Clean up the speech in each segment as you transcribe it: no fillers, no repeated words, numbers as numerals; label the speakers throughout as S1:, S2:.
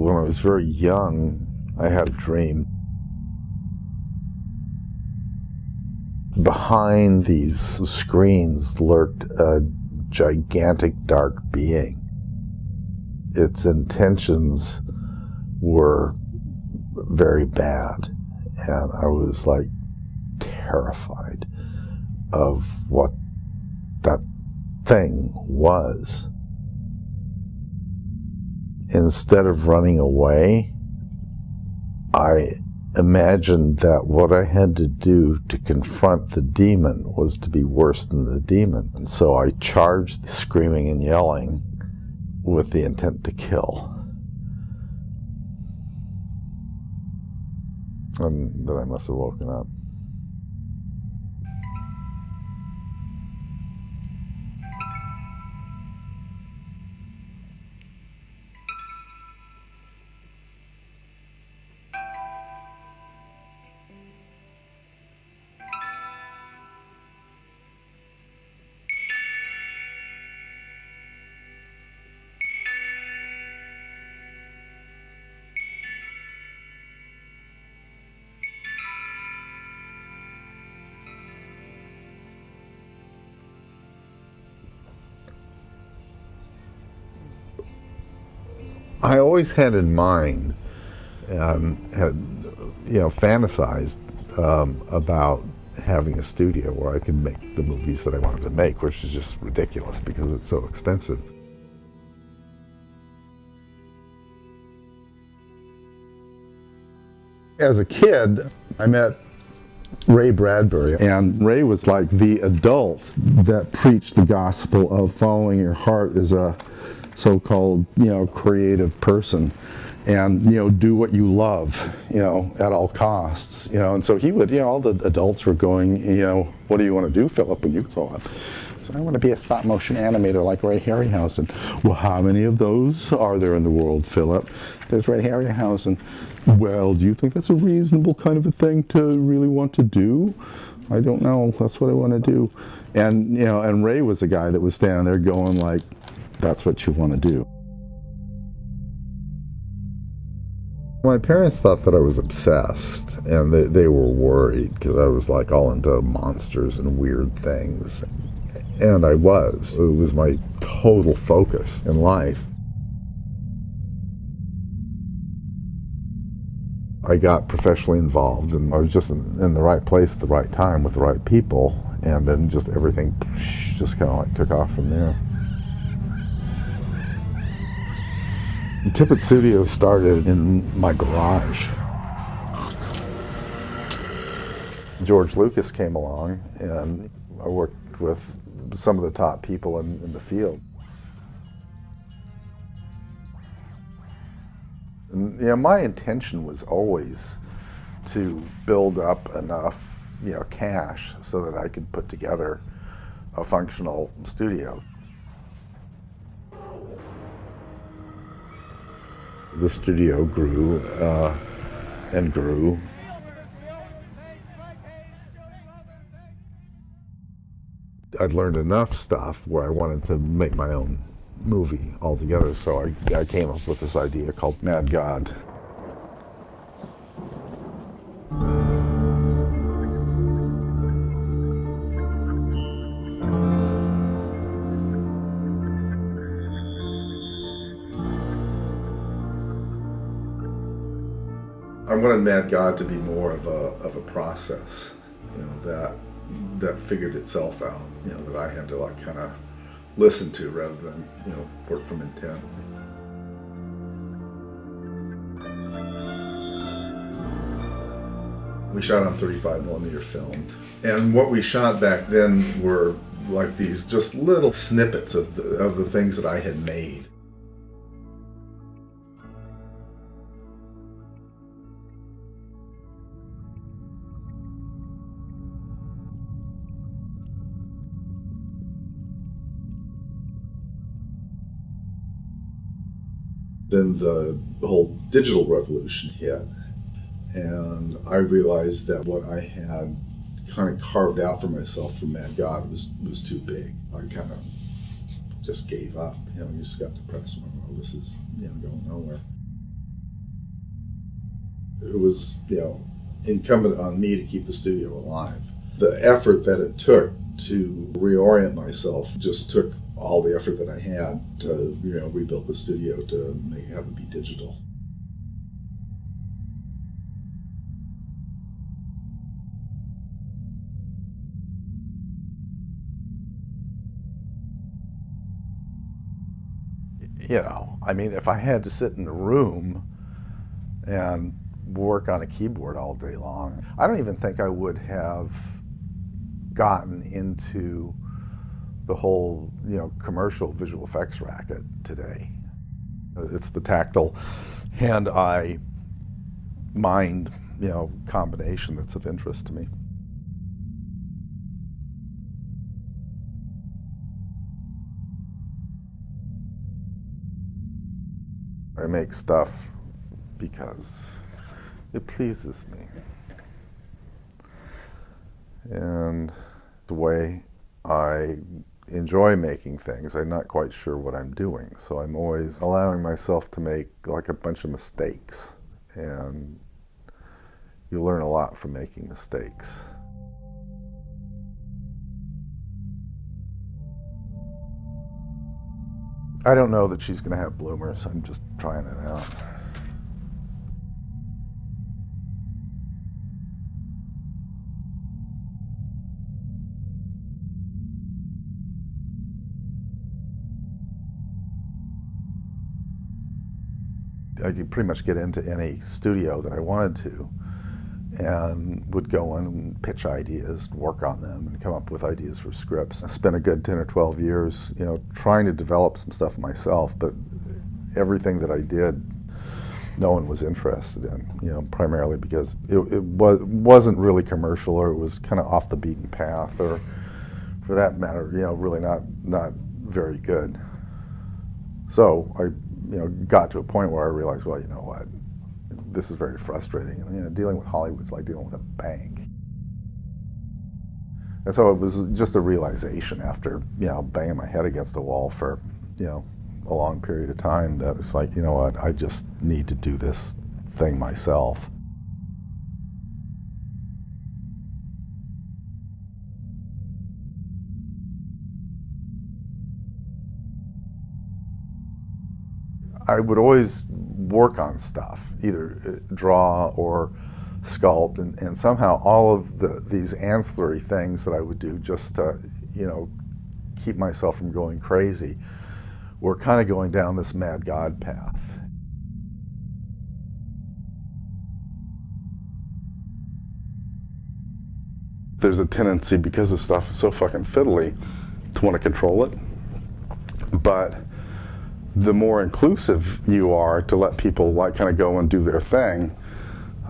S1: when I was very young, I had a dream. Behind these screens lurked a gigantic dark being. Its intentions were very bad, and I was like terrified of what that thing was. Instead of running away, I imagined that what I had to do to confront the demon was to be worse than the demon. And so I charged, screaming and yelling, with the intent to kill. And then I must have woken up. I always had in mind and had, fantasized about having a studio where I could make the movies that I wanted to make, which is just ridiculous because it's so expensive. As a kid, I met Ray Bradbury, and Ray was like the adult that preached the gospel of following your heart as a so-called, creative person, and, do what you love, at all costs, and so he would, all the adults were going, what do you want to do, Philip, when you grow up? So I want to be a stop motion animator like Ray Harryhausen. Well, how many of those are there in the world, Philip? There's Ray Harryhausen. Well, do you think that's a reasonable kind of a thing to really want to do? I don't know. That's what I want to do. And, and Ray was the guy that was standing there going like, that's what you want to do. My parents thought that I was obsessed, and they were worried because I was like all into monsters and weird things. And I was. It was my total focus in life. I got professionally involved, and I was just in the right place at the right time with the right people, and then just everything just kind of like took off from there. The Tippett Studio started in my garage. George Lucas came along, and I worked with some of the top people in the field. And, my intention was always to build up enough, cash so that I could put together a functional studio. The studio grew and grew. I'd learned enough stuff where I wanted to make my own movie altogether, so I came up with this idea called Mad God. I wanted Mad God to be more of a process, that figured itself out, that I had to like kind of listen to rather than, work from intent. We shot on 35mm film, and what we shot back then were like these just little snippets of the things that I had made. Then the whole digital revolution hit, and I realized that what I had kind of carved out for myself from Mad God was too big. I kind of just gave up, just got depressed and went, well, this is going nowhere.
S2: it was, incumbent on me to keep the studio alive. The effort that it took to reorient myself just took all the effort that I had to, rebuild the studio to have it be digital.
S3: If I had to sit in a room and work on a keyboard all day long, I don't even think I would have gotten into the whole, commercial visual effects racket today. It's the tactile hand-eye mind, combination that's of interest to me. I make stuff because it pleases me. And the way I enjoy making things, I'm not quite sure what I'm doing. So I'm always allowing myself to make like a bunch of mistakes. And you learn a lot from making mistakes. I don't know that she's going to have bloomers. I'm just trying it out. I could pretty much get into any studio that I wanted to and would go in and pitch ideas, work on them, and come up with ideas for scripts. I spent a good 10 or 12 years, trying to develop some stuff myself, but everything that I did, no one was interested in, primarily because it wasn't really commercial, or it was kind of off the beaten path, or for that matter, really not very good. So I, got to a point where I realized, well, you know what? This is very frustrating. And, dealing with Hollywood's like dealing with a bank. And so it was just a realization after, banging my head against the wall for, a long period of time that it's like, you know what, I just need to do this thing myself. I would always work on stuff, either draw or sculpt, and somehow all of these ancillary things that I would do just to, keep myself from going crazy were kind of going down this mad God path.
S1: There's a tendency, because the stuff is so fucking fiddly, to want to control it. But the more inclusive you are, to let people kind of go and do their thing,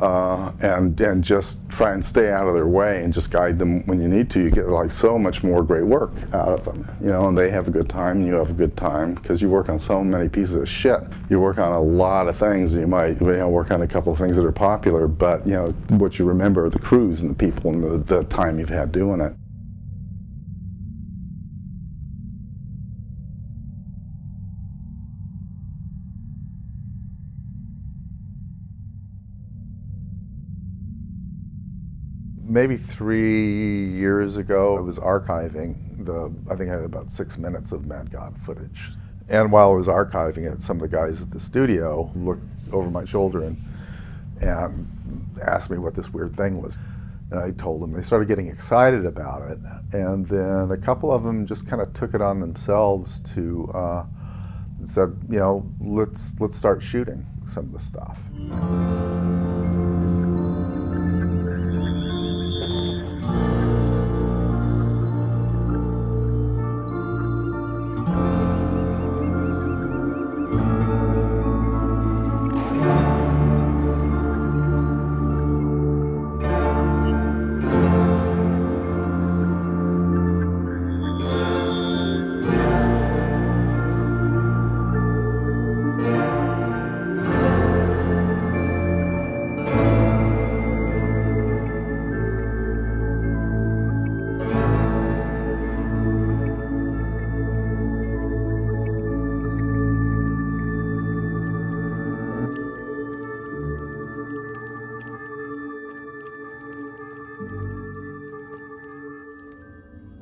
S1: and just try and stay out of their way and just guide them when you need to, you get so much more great work out of them, and they have a good time and you have a good time, because you work on so many pieces of shit. You work on a lot of things, and you might work on a couple of things that are popular, but what you remember are the crews and the people and the time you've had doing it.
S3: Maybe 3 years ago, I was archiving I think I had about 6 minutes of Mad God footage. And while I was archiving it, some of the guys at the studio looked over my shoulder and asked me what this weird thing was. And I told them. They started getting excited about it. And then a couple of them just kind of took it on themselves to, said, let's start shooting some of the stuff.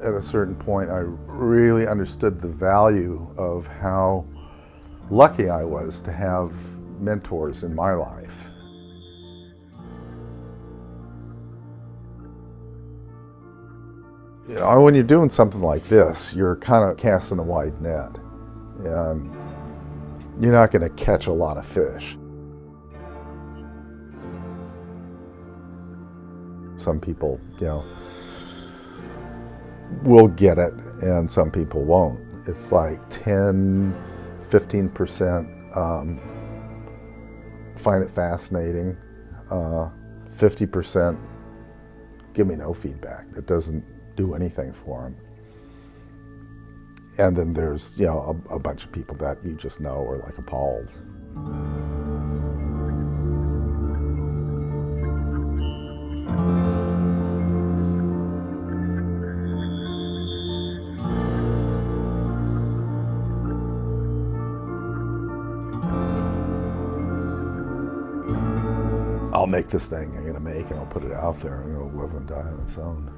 S3: at a certain point, I really understood the value of how lucky I was to have mentors in my life. You know, when you're doing something like this, you're kind of casting a wide net, and you're not going to catch a lot of fish. Some people, you know, will get it, and some people won't. It's like 10, 15% find it fascinating, 50% give me no feedback. It doesn't do anything for them. And then there's, you know, a bunch of people that you just know are like appalled. I'll make this thing I'm going to make, and I'll put it out there, and it'll live and die on its own.